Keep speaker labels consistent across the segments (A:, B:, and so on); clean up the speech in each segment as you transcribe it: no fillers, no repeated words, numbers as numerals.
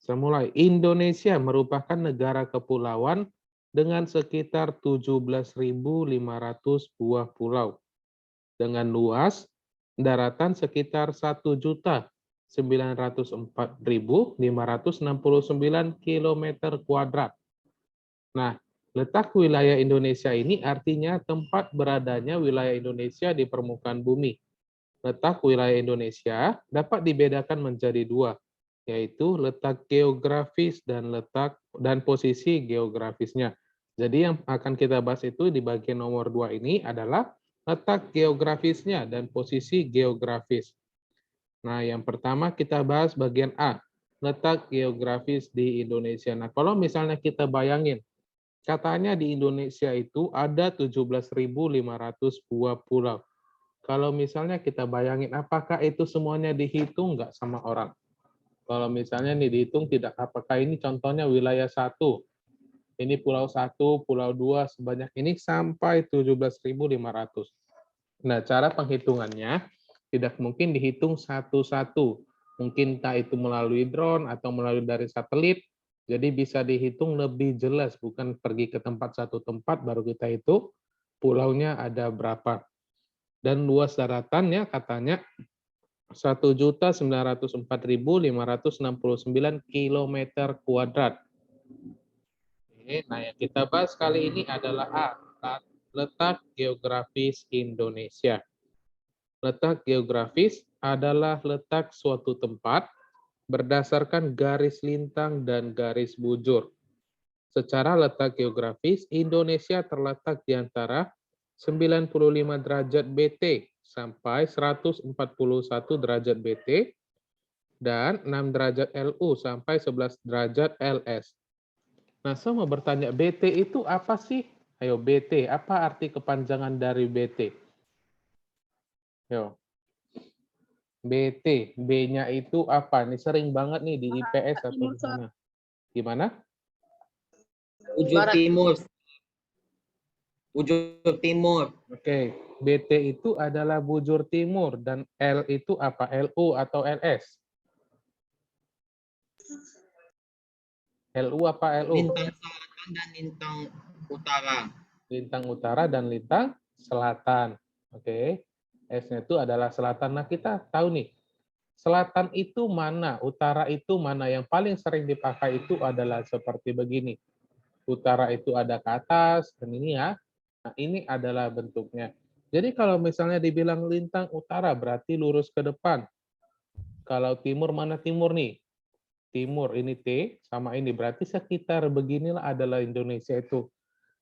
A: Saya mulai. Indonesia merupakan negara kepulauan dengan sekitar 17.500 buah pulau dengan luas daratan sekitar 1.904.569 kilometer kuadrat. Nah, letak wilayah Indonesia ini artinya tempat beradanya wilayah Indonesia di permukaan bumi. Letak wilayah Indonesia dapat dibedakan menjadi dua, yaitu letak geografis dan posisi geografisnya. Jadi yang akan kita bahas itu di bagian nomor 2 ini adalah letak geografisnya dan posisi geografis. Nah, yang pertama kita bahas bagian A, letak geografis di Indonesia. Nah, kalau misalnya kita bayangin, katanya di Indonesia itu ada 17.500 buah pulau. Kalau misalnya kita bayangin, apakah itu semuanya dihitung nggak sama orang? Kalau misalnya nih dihitung tidak, apakah ini contohnya wilayah 1, ini pulau 1, pulau 2, sebanyak ini sampai 17.500. Nah, cara penghitungannya tidak mungkin dihitung satu-satu. Mungkinkah itu melalui drone atau melalui dari satelit, jadi bisa dihitung lebih jelas, bukan pergi ke satu tempat baru kita hitung pulaunya ada berapa. Dan luas daratannya katanya 1.904.569 kilometer kuadrat. Nah, yang kita bahas kali ini adalah A, letak geografis Indonesia. Letak geografis adalah letak suatu tempat berdasarkan garis lintang dan garis bujur. Secara letak geografis, Indonesia terletak di antara 95 derajat BT sampai 141 derajat BT dan 6 derajat LU sampai 11 derajat LS. Nah, saya mau bertanya, BT itu apa sih? Ayo, BT, apa arti kepanjangan dari BT? Yo. BT, B-nya itu apa? Ini sering banget nih di IPS atau di mana? Gimana?
B: Bujur timur. Bujur timur.
A: Oke, BT itu adalah bujur timur dan L itu apa? LU atau LS? LU apa LU?
B: Lintang selatan dan lintang utara.
A: Lintang utara dan lintang selatan. Oke. S-nya itu adalah selatan. Nah, kita tahu nih, selatan itu mana, utara itu mana. Yang paling sering dipakai itu adalah seperti begini. Utara itu ada ke atas, dan ini ya. Nah, ini adalah bentuknya. Jadi kalau misalnya dibilang lintang utara, berarti lurus ke depan. Kalau timur, mana timur nih? Timur, ini T, sama ini. Berarti sekitar beginilah adalah Indonesia itu.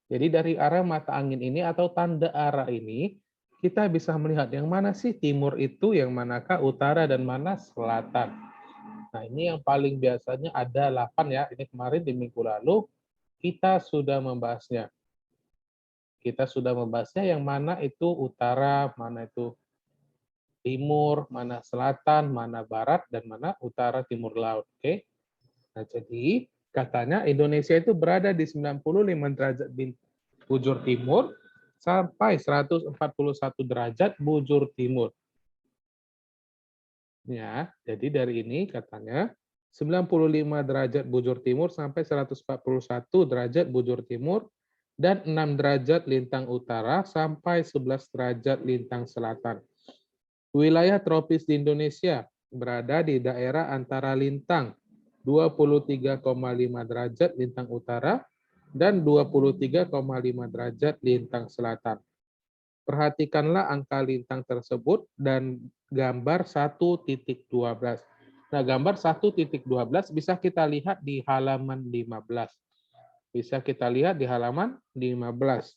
A: Jadi dari arah mata angin ini atau tanda arah ini, kita bisa melihat yang mana sih timur itu, yang manakah utara, dan mana selatan. Nah, ini yang paling biasanya ada 8 ya. Ini kemarin di minggu lalu kita sudah membahasnya. Kita sudah membahasnya yang mana itu utara, mana itu timur, mana selatan, mana barat, dan mana utara timur laut. Oke. Nah, jadi katanya Indonesia itu berada di 95 derajat bujur timur sampai 141 derajat bujur timur. Ya, jadi dari ini katanya 95 derajat bujur timur sampai 141 derajat bujur timur dan 6 derajat lintang utara sampai 11 derajat lintang selatan. Wilayah tropis di Indonesia berada di daerah antara lintang 23,5 derajat lintang utara dan 23,5 derajat lintang selatan. Perhatikanlah angka lintang tersebut dan gambar 1.12. Nah, gambar 1.12 bisa kita lihat di halaman 15. Bisa kita lihat di halaman 15.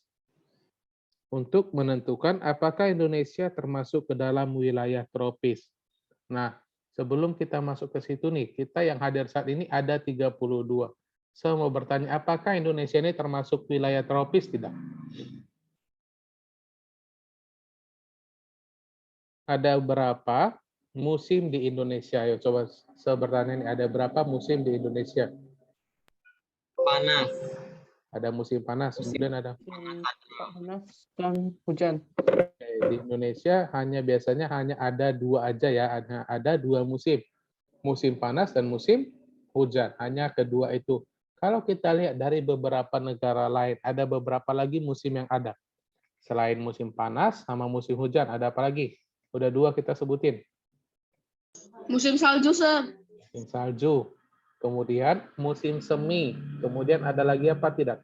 A: Untuk menentukan apakah Indonesia termasuk ke dalam wilayah tropis. Nah, sebelum kita masuk ke situ nih, kita yang hadir saat ini ada 32. Saya mau bertanya, apakah Indonesia ini termasuk wilayah tropis tidak? Ada berapa musim di Indonesia? Ayo coba saya bertanya nih, ada berapa musim di Indonesia?
B: Panas.
A: Ada musim panas, kemudian ada
C: panas dan hujan.
A: di Indonesia biasanya hanya ada 2 aja ya, ada 2 musim. Musim panas dan musim hujan. Hanya kedua itu. Kalau kita lihat dari beberapa negara lain, ada beberapa lagi musim yang ada. Selain musim panas sama musim hujan, ada apa lagi? Udah 2 kita sebutin.
D: Musim salju, Sir.
A: Musim salju. Kemudian musim semi. Kemudian ada lagi apa tidak?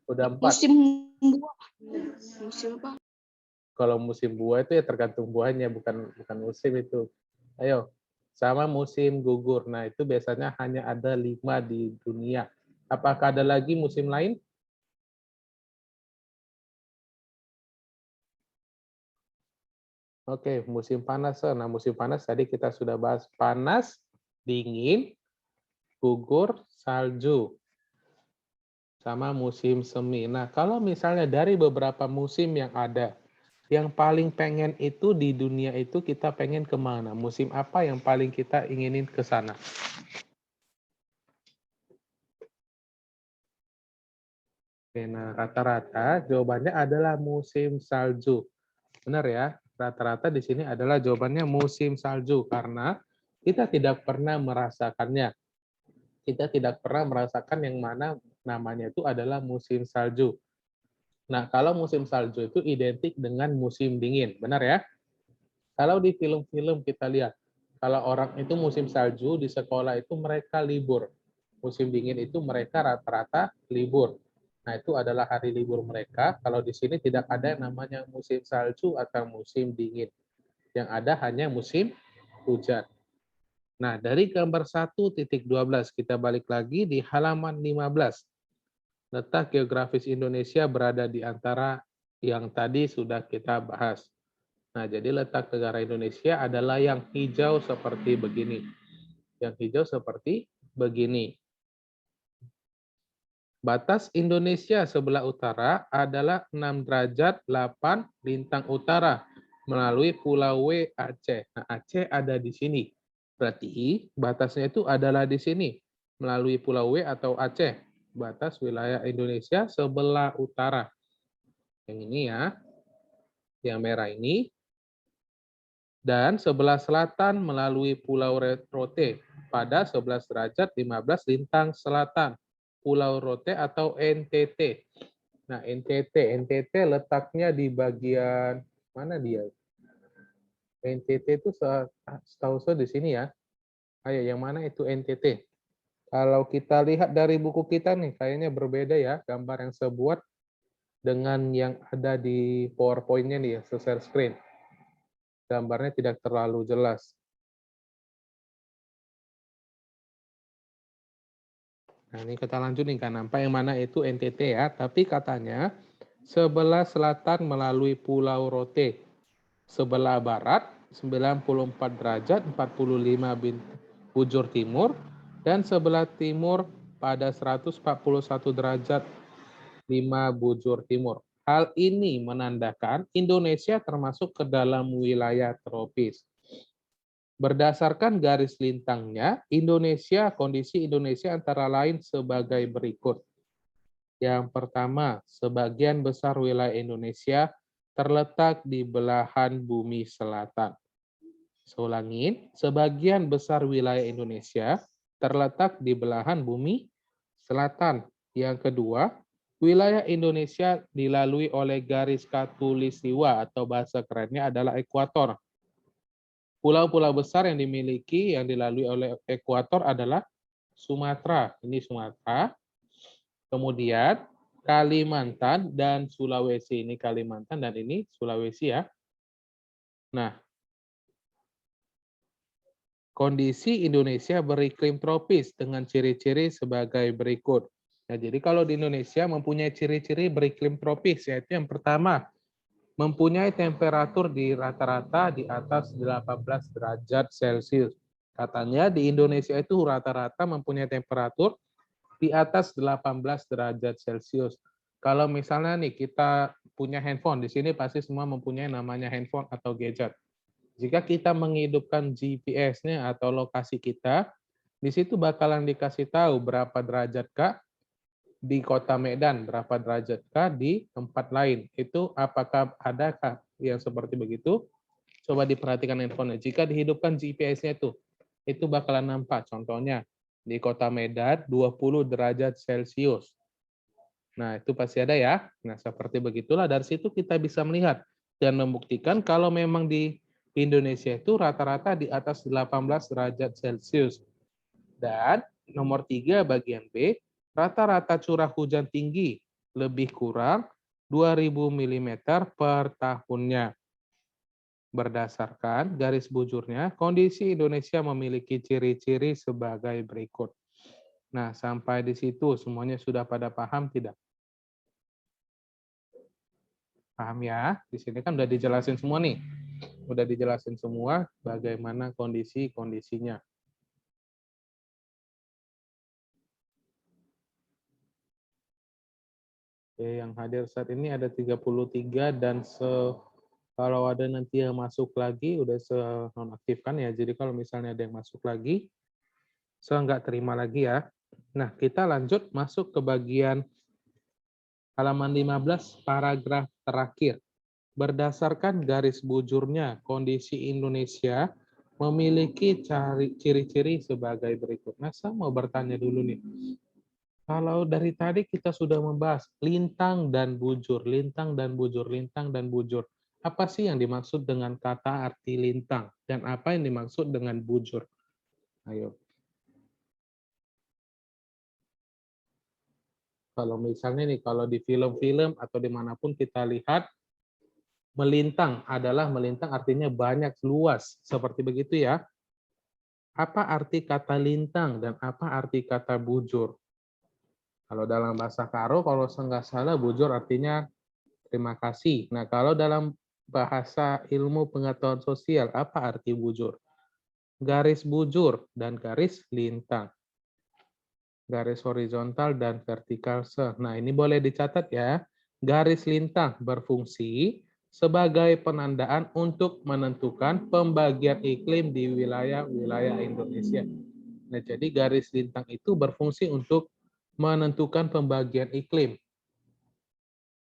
A: Udah 4.
D: Musim buah. Musim apa?
A: Kalau musim buah itu ya tergantung buahnya, bukan musim itu. Ayo, sama musim gugur. Nah, itu biasanya hanya ada 5 di dunia. Apakah ada lagi musim lain? Oke, musim panas. Nah, musim panas tadi kita sudah bahas. Panas, dingin, gugur, salju. Sama musim semi. Nah, kalau misalnya dari beberapa musim yang ada, yang paling pengen itu di dunia itu kita pengen kemana? Musim apa yang paling kita inginin ke sana? Oke, nah rata-rata jawabannya adalah musim salju. Benar ya? Rata-rata di sini adalah jawabannya musim salju karena kita tidak pernah merasakannya. Kita tidak pernah merasakan yang mana namanya itu adalah musim salju. Nah, kalau musim salju itu identik dengan musim dingin, benar ya? Kalau di film-film kita lihat, kalau orang itu musim salju di sekolah itu mereka libur. Musim dingin itu mereka rata-rata libur. Nah, itu adalah hari libur mereka. Kalau di sini tidak ada yang namanya musim salju atau musim dingin. Yang ada hanya musim hujan. Nah, dari gambar 1.12 kita balik lagi di halaman 15. Letak geografis Indonesia berada di antara yang tadi sudah kita bahas. Nah, jadi letak negara Indonesia adalah yang hijau seperti begini. Yang hijau seperti begini. Batas Indonesia sebelah utara adalah 6 derajat 8 lintang utara melalui Pulau W Aceh. Nah, Aceh ada di sini. Berarti batasnya itu adalah di sini melalui Pulau W atau Aceh. Batas wilayah Indonesia sebelah utara. Yang ini ya. Yang merah ini. Dan sebelah selatan melalui Pulau Rote pada 11 derajat 15 lintang selatan. Pulau Rote atau NTT. Nah, NTT letaknya di bagian mana dia? NTT itu setahu saya di sini ya. Ayo, yang mana itu NTT? Kalau kita lihat dari buku kita nih, kayaknya berbeda ya gambar yang saya buat dengan yang ada di PowerPoint-nya nih ya, share screen. Gambarnya tidak terlalu jelas. Nah, ini kita lanjut nih kan, nampak yang mana itu NTT ya, tapi katanya sebelah selatan melalui Pulau Rote, sebelah barat 94 derajat 45 bujur timur, dan sebelah timur pada 141 derajat 5 bujur timur. Hal ini menandakan Indonesia termasuk ke dalam wilayah tropis. Berdasarkan garis lintangnya, kondisi Indonesia antara lain sebagai berikut. Yang pertama, sebagian besar wilayah Indonesia terletak di belahan bumi selatan. Saya ulangin, sebagian besar wilayah Indonesia terletak di belahan bumi selatan. Yang kedua, wilayah Indonesia dilalui oleh garis khatulistiwa atau bahasa kerennya adalah ekuator. Pulau-pulau besar yang dilalui oleh ekuator adalah Sumatera. Ini Sumatera. Kemudian Kalimantan dan Sulawesi. Ini Kalimantan dan ini Sulawesi ya. Nah, kondisi Indonesia beriklim tropis dengan ciri-ciri sebagai berikut. Nah, jadi kalau di Indonesia mempunyai ciri-ciri beriklim tropis, yaitu yang pertama, mempunyai temperatur di rata-rata di atas 18 derajat Celcius. Katanya di Indonesia itu rata-rata mempunyai temperatur di atas 18 derajat Celcius. Kalau misalnya nih kita punya handphone, di sini pasti semua mempunyai namanya handphone atau gadget. Jika kita menghidupkan GPS-nya atau lokasi kita, di situ bakalan dikasih tahu berapa derajat Kak di Kota Medan, berapa derajat Kak di tempat lain. Itu apakah adakah yang seperti begitu? Coba diperhatikan handphone-nya. Jika dihidupkan GPS-nya itu bakalan nampak. Contohnya, Di Kota Medan 20 derajat Celcius. Nah, itu pasti ada ya. Nah, seperti begitulah dari situ kita bisa melihat dan membuktikan kalau memang di Indonesia itu rata-rata di atas 18 derajat Celcius. Dan nomor 3 bagian B, rata-rata curah hujan tinggi lebih kurang 2000 mm per tahunnya. Berdasarkan garis bujurnya, kondisi Indonesia memiliki ciri-ciri sebagai berikut. Nah, sampai di situ semuanya sudah pada paham tidak? Paham ya? Di sini kan udah dijelasin semua nih. Udah dijelasin semua bagaimana kondisi-kondisinya. Oke, yang hadir saat ini ada 33 dan kalau ada nanti yang masuk lagi udah nonaktifkan ya. Jadi kalau misalnya ada yang masuk lagi, nggak terima lagi ya. Nah, kita lanjut masuk ke bagian halaman 15 paragraf terakhir. Berdasarkan garis bujurnya, kondisi Indonesia memiliki ciri-ciri sebagai berikut. Nah, saya mau bertanya dulu nih. Kalau dari tadi kita sudah membahas lintang dan bujur, lintang dan bujur, lintang dan bujur. Apa sih yang dimaksud dengan kata arti lintang? Dan apa yang dimaksud dengan bujur? Ayo. Kalau misalnya nih, kalau di film-film atau dimanapun kita lihat, melintang adalah melintang artinya banyak, luas. Seperti begitu ya. Apa arti kata lintang dan apa arti kata bujur? Kalau dalam bahasa Karo, kalau nggak salah, bujur artinya terima kasih. Nah, kalau dalam bahasa ilmu pengetahuan sosial, apa arti bujur? Garis bujur dan garis lintang. Garis horizontal dan vertikal. Nah, ini boleh dicatat ya. Garis lintang berfungsi sebagai penandaan untuk menentukan pembagian iklim di wilayah-wilayah Indonesia. Nah, jadi garis lintang itu berfungsi untuk menentukan pembagian iklim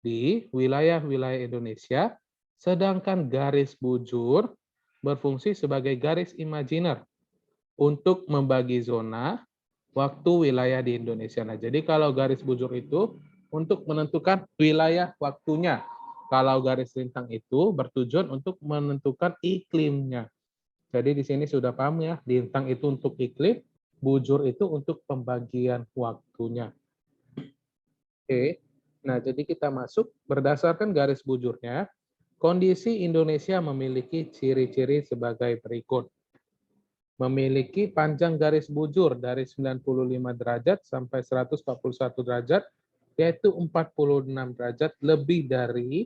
A: di wilayah-wilayah Indonesia, sedangkan garis bujur berfungsi sebagai garis imajiner untuk membagi zona, waktu, wilayah di Indonesia. Nah, jadi kalau garis bujur itu untuk menentukan wilayah waktunya. Kalau garis lintang itu bertujuan untuk menentukan iklimnya. Jadi di sini sudah paham ya, lintang itu untuk iklim, bujur itu untuk pembagian waktunya. Oke. Nah, jadi kita masuk berdasarkan garis bujurnya, kondisi Indonesia memiliki ciri-ciri sebagai berikut. Memiliki panjang garis bujur dari 95 derajat sampai 141 derajat, yaitu 46 derajat lebih dari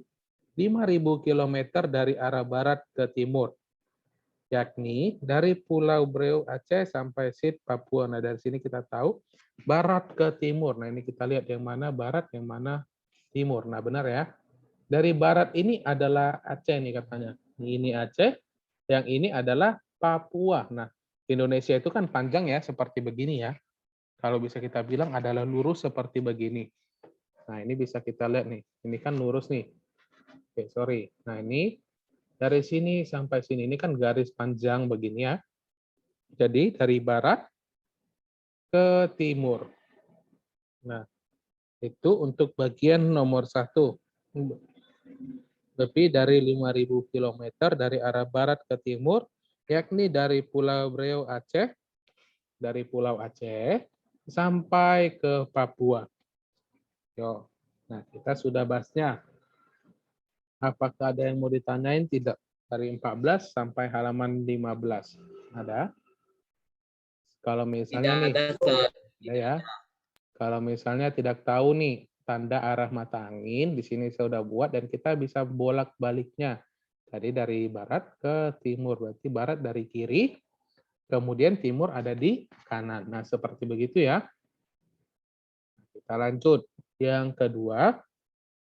A: 5.000 km dari arah barat ke timur, yakni dari Pulau Breu Aceh sampai Sid Papua. Nah, dari sini kita tahu barat ke timur. Nah, ini kita lihat yang mana barat, yang mana timur. Nah, benar ya. Dari barat ini adalah Aceh nih katanya. Ini Aceh, yang ini adalah Papua. Nah, Indonesia itu kan panjang ya, seperti begini ya. Kalau bisa kita bilang adalah lurus seperti begini. Nah, ini bisa kita lihat nih. Ini kan lurus nih. Oke, sorry. Nah, ini dari sini sampai sini. Ini kan garis panjang begini ya. Jadi, dari barat ke timur. Nah, itu untuk bagian nomor 1. Lebih dari 5.000 km dari arah barat ke timur, yakni dari Pulau Breu Aceh, dari Pulau Aceh, sampai ke Papua. Yo. Nah, kita sudah bahasnya. Apakah ada yang mau ditanyain? Tidak. Dari 14 sampai halaman 15. Ada? Kalau misalnya
B: Tidak
A: nih,
B: ada, Sir.
A: ada ya. Kalau misalnya tidak tahu nih tanda arah mata angin, di sini saya udah buat dan kita bisa bolak-baliknya. Tadi dari barat ke timur, berarti barat dari kiri, kemudian timur ada di kanan. Nah, seperti begitu ya. Kita lanjut. Yang kedua,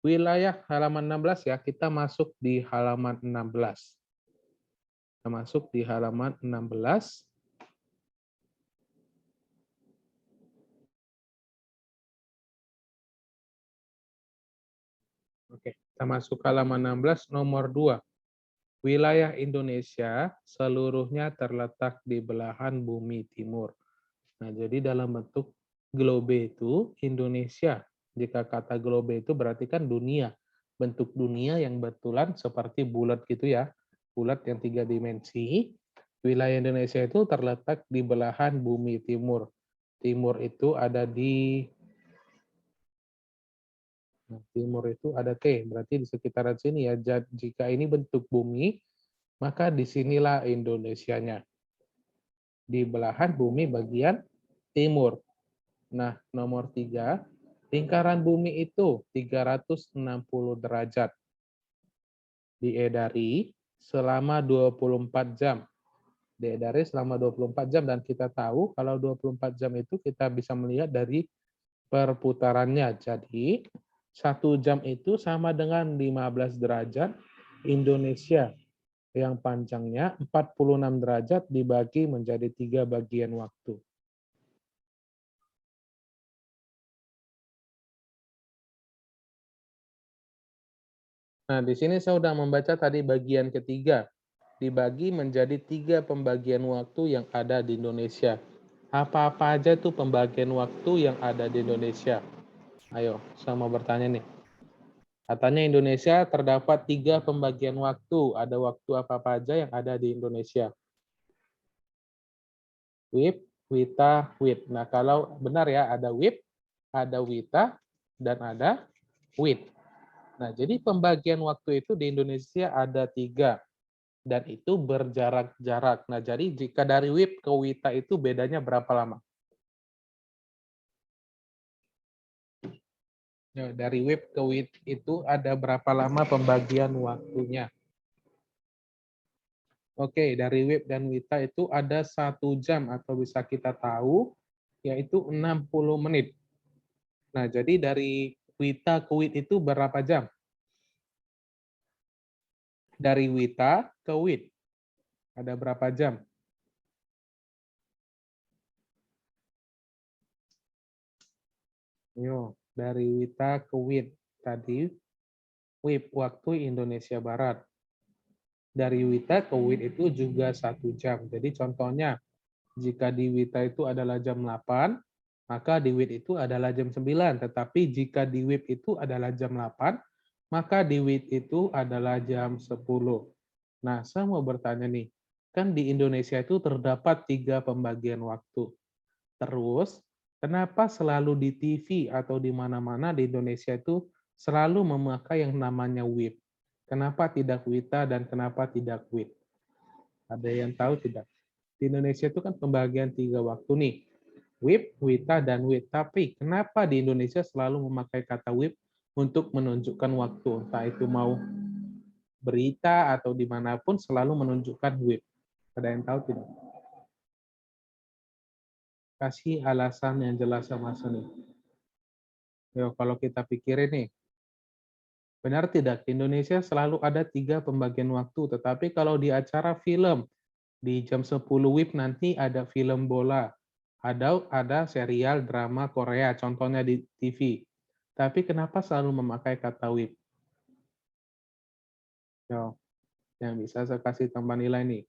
A: wilayah halaman 16 ya, kita masuk di halaman 16. Kita masuk di halaman 16. Oke, kita masuk halaman 16 nomor 2. Wilayah Indonesia seluruhnya terletak di belahan bumi timur. Nah, jadi dalam bentuk globe itu Indonesia. Jika kata globe itu berarti kan dunia. Bentuk dunia yang betulan seperti bulat gitu ya. Bulat yang 3 dimensi. Wilayah Indonesia itu terletak di belahan bumi timur. Timur itu ada di timur itu ada T, berarti di sekitaran sini ya. Jika ini bentuk bumi, maka disinilah Indonesianya. Di belahan bumi bagian timur. Nah, nomor 3, lingkaran bumi itu 360 derajat. Diedari selama 24 jam. Diedari selama 24 jam, dan kita tahu kalau 24 jam itu kita bisa melihat dari perputarannya. Jadi, 1 jam itu sama dengan 15 derajat Indonesia yang panjangnya 46 derajat dibagi menjadi 3 bagian waktu. Nah, di sini saya sudah membaca tadi bagian ketiga. Dibagi menjadi 3 pembagian waktu yang ada di Indonesia. Apa-apa aja tuh pembagian waktu yang ada di Indonesia? Ayo, saya mau bertanya nih. Katanya Indonesia terdapat 3 pembagian waktu. Ada waktu apa-apa aja yang ada di Indonesia? WIB, WITA, WIT. Nah, kalau benar ya, ada WIB, ada WITA, dan ada WIT. Nah, jadi pembagian waktu itu di Indonesia ada 3, dan itu berjarak-jarak. Nah, jadi jika dari WIB ke WITA itu bedanya berapa lama? Ya, dari WIB ke WIT itu ada berapa lama pembagian waktunya? Oke, dari WIB dan WITA itu ada 1 jam atau bisa kita tahu, yaitu 60 menit. Nah, jadi dari WITA ke WIT itu berapa jam? Dari WITA ke WIT ada berapa jam? Yo, dari WITA ke WIT tadi WIB waktu Indonesia Barat. Dari WITA ke WIT itu juga 1 jam. Jadi contohnya jika di WITA itu adalah jam 8, maka di WIT itu adalah jam 9. Tetapi jika di WIB itu adalah jam 8, maka di WIT itu adalah jam 10. Nah, saya mau bertanya nih, kan di Indonesia itu terdapat 3 pembagian waktu. Terus, kenapa selalu di TV atau di mana-mana di Indonesia itu selalu memakai yang namanya WIB? Kenapa tidak WITA dan kenapa tidak WIT? Ada yang tahu tidak? Di Indonesia itu kan pembagian 3 waktu nih. WIB, WITA, dan WIT. Tapi kenapa di Indonesia selalu memakai kata WIB untuk menunjukkan waktu? Entah itu mau berita atau dimanapun selalu menunjukkan WIB. Ada yang tahu tidak? Kasih alasan yang jelas sama Sony. Yo, kalau kita pikirin nih, benar tidak? Di Indonesia selalu ada 3 pembagian waktu, tetapi kalau di acara film, di jam 10 WIB nanti ada film bola, ada serial drama Korea, contohnya di TV. Tapi kenapa selalu memakai kata WIB? Yo, yang bisa saya kasih tambah nilai nih.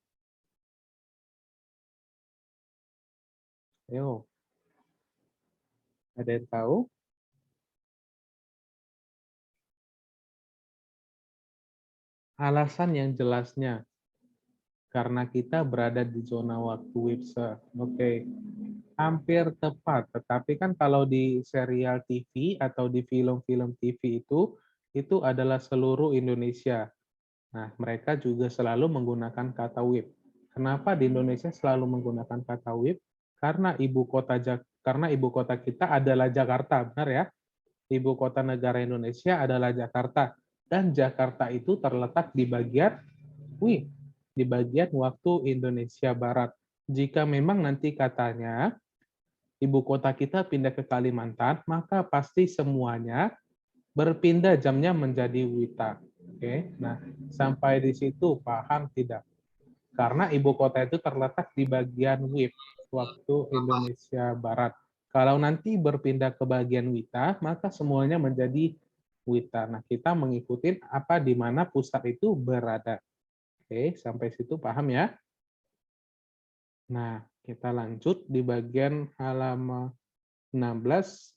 A: Ayo. Ada yang tahu? Alasan yang jelasnya. Karena kita berada di zona waktu WIB, Sir. Oke. Hampir tepat, tetapi kan kalau di serial TV atau di film-film TV itu adalah seluruh Indonesia. Nah, mereka juga selalu menggunakan kata WIB. Kenapa di Indonesia selalu menggunakan kata WIB? Karena ibu kota kita adalah Jakarta, benar ya? Ibu kota negara Indonesia adalah Jakarta, dan Jakarta itu terletak di bagian WIB, di bagian waktu Indonesia Barat. Jika memang nanti katanya ibu kota kita pindah ke Kalimantan, maka pasti semuanya berpindah jamnya menjadi WITA. Oke, nah sampai di situ paham tidak? Karena ibu kota itu terletak di bagian WIB, waktu Indonesia Barat. Kalau nanti berpindah ke bagian WITA, maka semuanya menjadi WITA. Nah, kita mengikuti apa di mana pusat itu berada. Oke, sampai situ paham ya? Nah, Kita lanjut di bagian halaman 16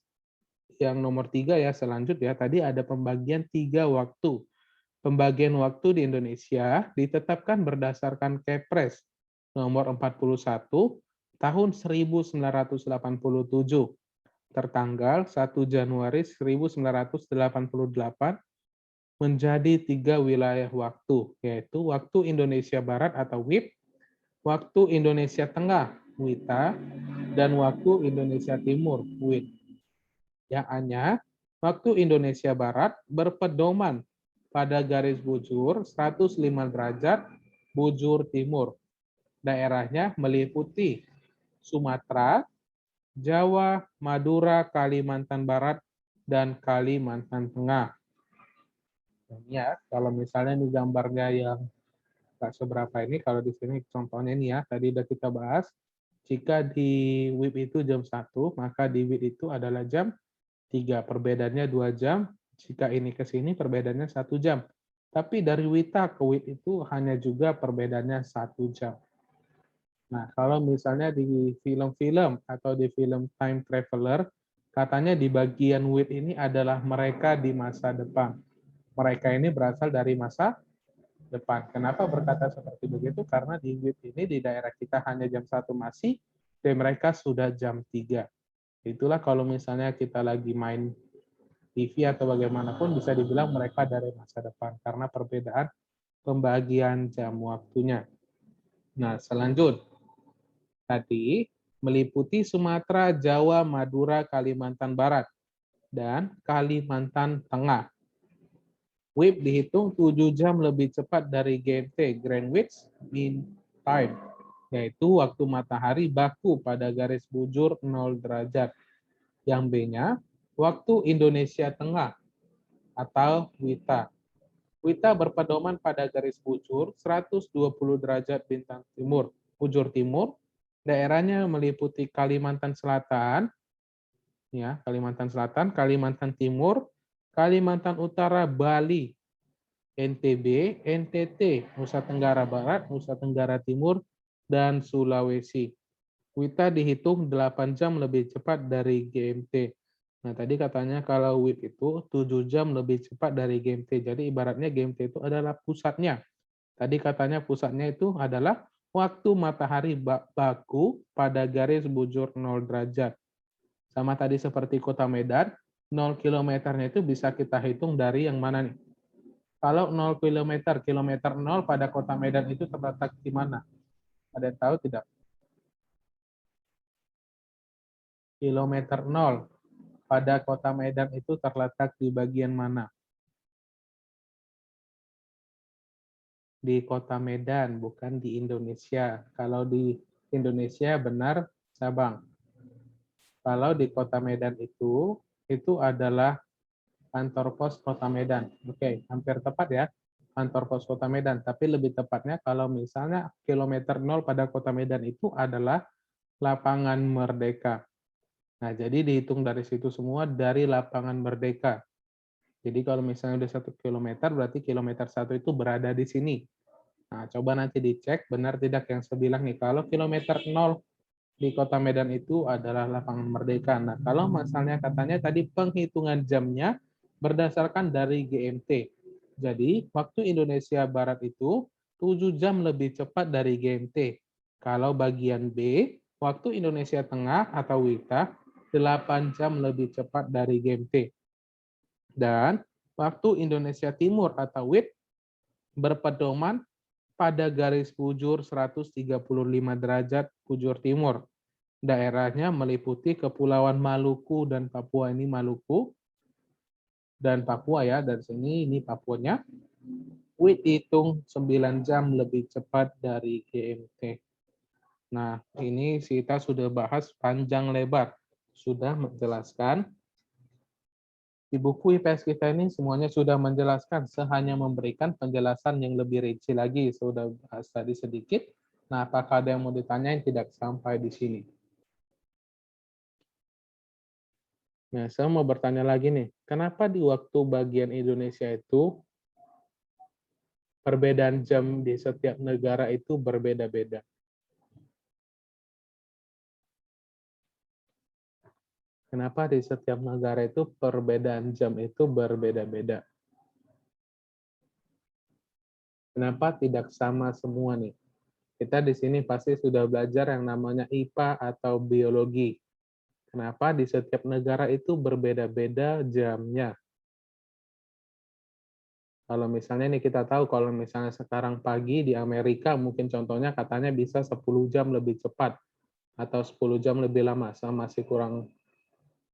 A: yang nomor 3 ya, selanjutnya tadi ada pembagian 3 waktu. Pembagian waktu di Indonesia ditetapkan berdasarkan Kepres nomor 41 tahun 1987 tertanggal 1 Januari 1988 menjadi 3 wilayah waktu, yaitu waktu Indonesia Barat atau WIB, waktu Indonesia Tengah WITA, dan waktu Indonesia Timur WIT. Yang A-nya, waktu Indonesia Barat berpedoman pada garis bujur 105 derajat bujur timur. Daerahnya meliputi Sumatera, Jawa, Madura, Kalimantan Barat, dan Kalimantan Tengah. Dan ya, kalau misalnya di gambarnya yang nggak seberapa ini, kalau di sini contohnya ini ya, tadi udah kita bahas, jika di WIB itu jam 1, maka di WIT itu adalah jam 3. Perbedaannya 2 jam, jika ini ke sini perbedaannya 1 jam. Tapi dari WITA ke WIT itu hanya juga perbedaannya 1 jam. Nah, kalau misalnya di film-film atau di film Time Traveler, katanya di bagian WIT ini adalah mereka di masa depan. Mereka ini berasal dari masa depan. Kenapa berkata seperti begitu? Karena di WIT ini di daerah kita hanya jam 1 masih, dan mereka sudah jam 3. Itulah kalau misalnya kita lagi main TV atau bagaimanapun bisa dibilang mereka dari masa depan karena perbedaan pembagian jam waktunya. Nah, selanjut tadi meliputi Sumatera, Jawa, Madura, Kalimantan Barat, dan Kalimantan Tengah. WIB dihitung 7 jam lebih cepat dari GMT, Greenwich Mean Time, yaitu waktu matahari baku pada garis bujur 0 derajat. Yang B-nya, waktu Indonesia Tengah atau WITA. WITA berpedoman pada garis bujur 120 derajat bintang timur, bujur timur. Daerahnya meliputi Kalimantan Selatan, ya, Kalimantan Selatan, Kalimantan Timur, Kalimantan Utara, Bali, NTB, NTT, Nusa Tenggara Barat, Nusa Tenggara Timur, dan Sulawesi. WITA dihitung 8 jam lebih cepat dari GMT. Nah, tadi katanya kalau WIT itu 7 jam lebih cepat dari GMT. Jadi ibaratnya GMT itu adalah pusatnya. Tadi katanya pusatnya itu adalah waktu matahari baku pada garis bujur 0 derajat. Sama tadi seperti kota Medan, 0 kilometernya itu bisa kita hitung dari yang mana nih? Kalau 0 kilometer, kilometer 0 pada kota Medan itu terletak di mana? Ada yang tahu tidak? Kilometer 0 pada kota Medan itu terletak di bagian mana? Di kota Medan, bukan di Indonesia. Kalau di Indonesia benar, Sabang. Kalau di kota Medan itu adalah kantor pos kota Medan. Oke, hampir tepat ya, kantor pos kota Medan. Tapi lebih tepatnya kalau misalnya kilometer 0 pada kota Medan itu adalah lapangan Merdeka. Nah, jadi dihitung dari situ semua dari lapangan Merdeka. Jadi kalau misalnya udah 1 kilometer, berarti kilometer 1 itu berada di sini. Nah, coba nanti dicek benar tidak yang saya bilang nih. Kalau kilometer 0 di kota Medan itu adalah lapangan Merdeka. Nah, kalau misalnya katanya tadi penghitungan jamnya berdasarkan dari GMT. Jadi, waktu Indonesia Barat itu 7 jam lebih cepat dari GMT. Kalau bagian B, waktu Indonesia Tengah atau WITA 8 jam lebih cepat dari GMT. Dan waktu Indonesia Timur atau WIT berpedoman pada garis bujur 135 derajat bujur timur. Daerahnya meliputi Kepulauan Maluku dan Papua. Ini Maluku dan Papua ya, dari sini ini Papuanya. WIT hitung 9 jam lebih cepat dari GMT. Nah, ini kita sudah bahas panjang lebar, sudah menjelaskan. Di buku IPS kita ini semuanya sudah menjelaskan, hanya memberikan penjelasan yang lebih rinci lagi. Sudah bahas tadi sedikit. Nah, apakah ada yang mau ditanyain? Tidak sampai di sini. Nah, saya mau bertanya lagi nih, kenapa di waktu bagian Indonesia itu perbedaan jam di setiap negara itu berbeda-beda? Kenapa di setiap negara itu perbedaan jam itu berbeda-beda? Kenapa tidak sama semua nih? Kita di sini pasti sudah belajar yang namanya IPA atau biologi. Kenapa di setiap negara itu berbeda-beda jamnya? Kalau misalnya nih kita tahu kalau misalnya sekarang pagi di Amerika mungkin contohnya katanya bisa 10 jam lebih cepat atau 10 jam lebih lama. Saya masih kurang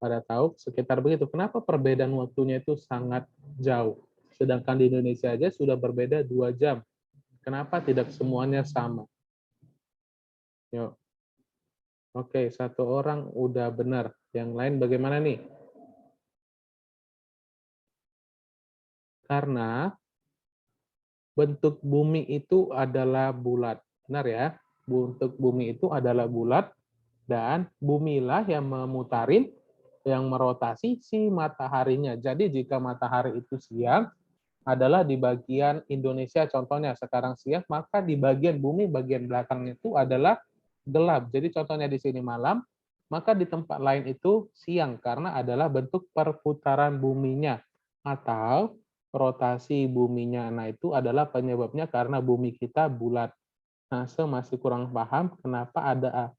A: pada tahu sekitar begitu. Kenapa perbedaan waktunya itu sangat jauh? Sedangkan di Indonesia aja sudah berbeda 2 jam. Kenapa tidak semuanya sama? Yuk. Oke, satu orang udah benar. Yang lain bagaimana nih? Karena bentuk bumi itu adalah bulat. Benar ya? Bentuk bumi itu adalah bulat dan bumilah yang memutarin, yang merotasi si mataharinya. Jadi jika matahari itu siang, adalah di bagian Indonesia contohnya sekarang siang, maka di bagian bumi bagian belakangnya itu adalah gelap. Jadi contohnya di sini malam, maka di tempat lain itu siang karena adalah bentuk perputaran buminya atau rotasi buminya. Nah, itu adalah penyebabnya karena bumi kita bulat. Nah, saya masih kurang paham kenapa ada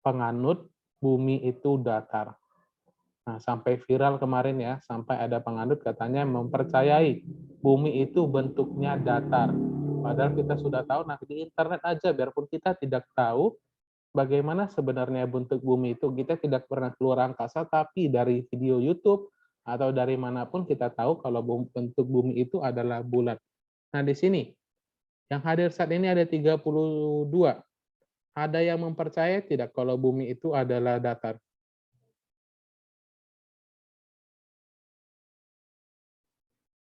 A: penganut bumi itu datar. Nah, sampai viral kemarin ya, sampai ada penganut katanya mempercayai bumi itu bentuknya datar. Padahal kita sudah tahu, nah di internet aja, biarpun kita tidak tahu bagaimana sebenarnya bentuk bumi itu, kita tidak pernah keluar angkasa, tapi dari video YouTube atau dari manapun kita tahu kalau bentuk bumi itu adalah bulat. Nah, di sini, yang hadir saat ini ada 32. Ada yang mempercayai tidak kalau bumi itu adalah datar?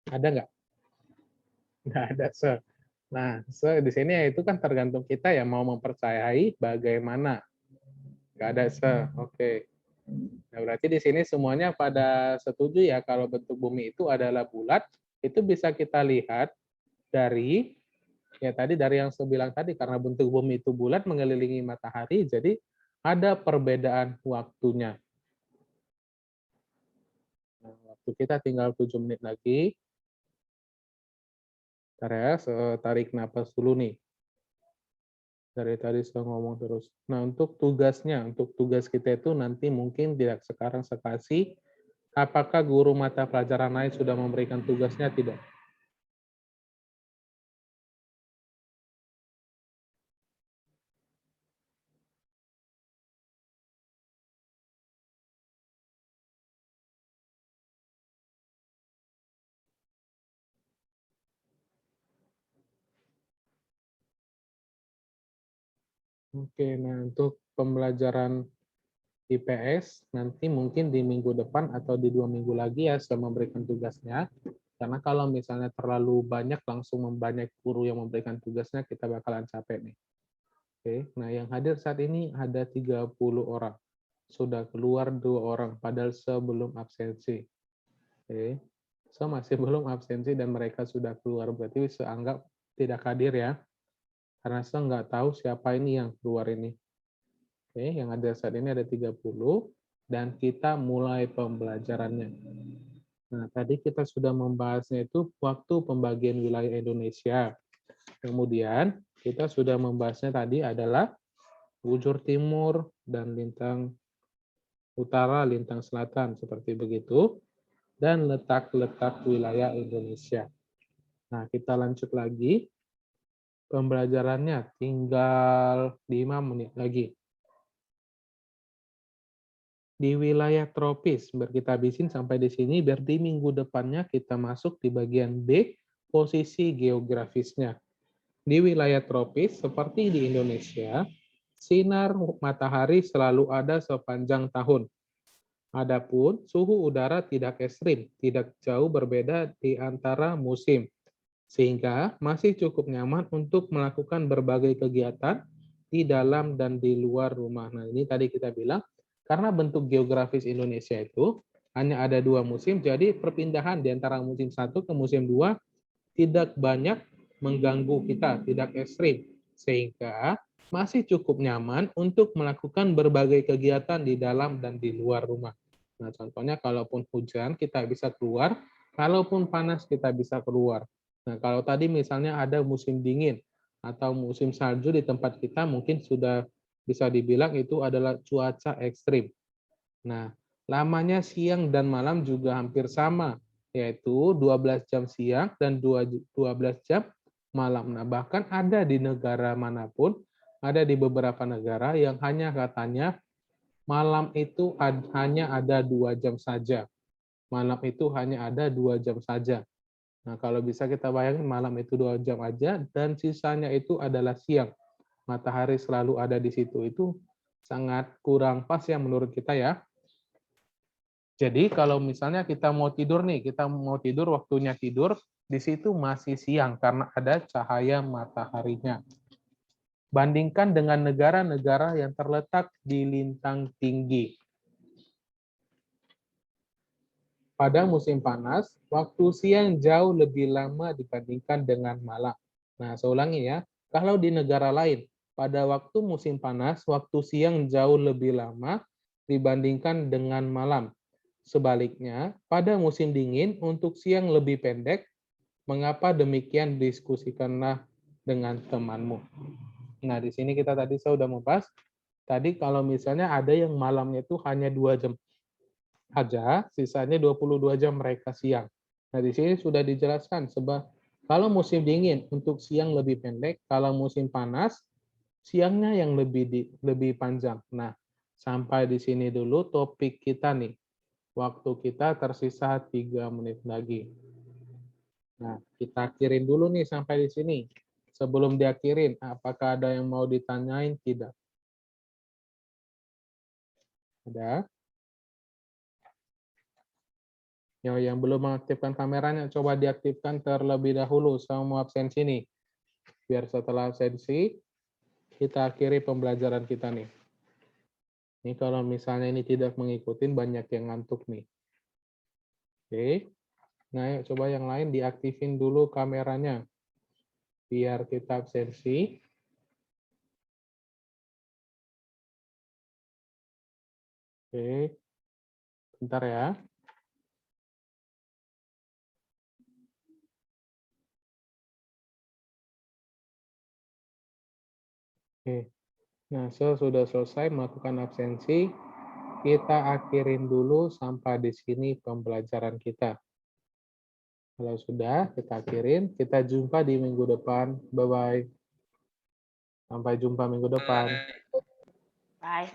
A: Ada nggak? Nggak ada, Sir. Nah, di sini ya itu kan tergantung kita ya mau mempercayai bagaimana. Nggak ada, Sir. Oke. Nah, berarti di sini semuanya pada setuju ya kalau bentuk bumi itu adalah bulat. Itu bisa kita lihat dari, ya tadi dari yang saya bilang tadi, karena bentuk bumi itu bulat mengelilingi matahari, jadi ada perbedaan waktunya. Nah, waktu kita tinggal 7 menit lagi. Bentar ya, saya tarik napas dulu nih. Dari tadi saya ngomong terus. Nah, untuk tugasnya, untuk tugas kita itu nanti mungkin tidak sekarang saya kasih. Apakah guru mata pelajaran lain sudah memberikan tugasnya? Tidak. Oke, nah untuk pembelajaran IPS nanti mungkin di minggu depan atau di 2 minggu lagi ya saya memberikan tugasnya. Karena kalau misalnya terlalu banyak langsung banyak guru yang memberikan tugasnya, kita bakalan capek nih. Oke, nah yang hadir saat ini ada 30 orang. Sudah keluar 2 orang, padahal sebelum absensi. Oke, so masih belum absensi dan mereka sudah keluar, berarti saya anggap tidak hadir ya. Karena saya nggak tahu siapa ini yang keluar ini. Oke, yang ada saat ini ada 30, dan kita mulai pembelajarannya. Nah, tadi kita sudah membahasnya itu waktu pembagian wilayah Indonesia. Kemudian kita sudah membahasnya tadi adalah bujur timur dan lintang utara, lintang selatan, seperti begitu, dan letak-letak wilayah Indonesia. Nah, kita lanjut lagi. Pembelajarannya tinggal 5 menit lagi. Di wilayah tropis, biar kita habisin sampai di sini, biar di minggu depannya kita masuk di bagian B, posisi geografisnya. Di wilayah tropis, seperti di Indonesia, sinar matahari selalu ada sepanjang tahun. Adapun suhu udara tidak ekstrim, tidak jauh berbeda di antara musim, sehingga masih cukup nyaman untuk melakukan berbagai kegiatan di dalam dan di luar rumah. Nah, ini tadi kita bilang, karena bentuk geografis Indonesia itu hanya ada 2 musim, jadi perpindahan di antara musim 1 ke musim 2 tidak banyak mengganggu kita, tidak ekstrim. Sehingga masih cukup nyaman untuk melakukan berbagai kegiatan di dalam dan di luar rumah. Nah, contohnya kalaupun hujan kita bisa keluar, kalaupun panas kita bisa keluar. Nah, kalau tadi misalnya ada musim dingin atau musim salju di tempat kita mungkin sudah bisa dibilang itu adalah cuaca ekstrim. Nah, lamanya siang dan malam juga hampir sama, yaitu 12 jam siang dan 12 jam malam. Nah, bahkan ada di negara manapun, ada di beberapa negara yang hanya katanya malam itu hanya ada 2 jam saja. Malam itu hanya ada 2 jam saja. Nah, kalau bisa kita bayangin malam itu 2 jam aja dan sisanya itu adalah siang. Matahari selalu ada di situ. Itu sangat kurang pas ya menurut kita ya. Jadi kalau misalnya kita mau tidur nih, kita mau tidur waktunya tidur, di situ masih siang karena ada cahaya mataharinya. Bandingkan dengan negara-negara yang terletak di lintang tinggi. Pada musim panas, waktu siang jauh lebih lama dibandingkan dengan malam. Nah, saya ulangi ya. Kalau di negara lain, pada waktu musim panas, waktu siang jauh lebih lama dibandingkan dengan malam. Sebaliknya, pada musim dingin, untuk siang lebih pendek. Mengapa demikian? Diskusikanlah dengan temanmu. Nah, di sini kita tadi saya sudah membahas. Tadi kalau misalnya ada yang malamnya itu hanya 2 jam aja, sisanya 22 jam mereka siang. Nah, di sini sudah dijelaskan sebab kalau musim dingin untuk siang lebih pendek, kalau musim panas siangnya yang lebih panjang. Nah, sampai di sini dulu topik kita nih. Waktu kita tersisa 3 menit lagi. Nah, kita akhirin dulu nih sampai di sini. Sebelum diakhirin, apakah ada yang mau ditanyain? Tidak. Ada? Yang belum mengaktifkan kameranya, coba diaktifkan terlebih dahulu. Saya mau absensi nih. Biar setelah absensi, kita akhiri pembelajaran kita nih. Ini kalau misalnya ini tidak mengikuti, banyak yang ngantuk nih. Oke. Nah, yuk coba yang lain diaktifin dulu kameranya. Biar kita absensi. Oke. Bentar ya. Oke. Nah, sudah selesai melakukan absensi. Kita akhirin dulu sampai di sini pembelajaran kita. Kalau sudah, kita akhirin. Kita jumpa di minggu depan. Bye-bye. Sampai jumpa minggu depan.
B: Bye.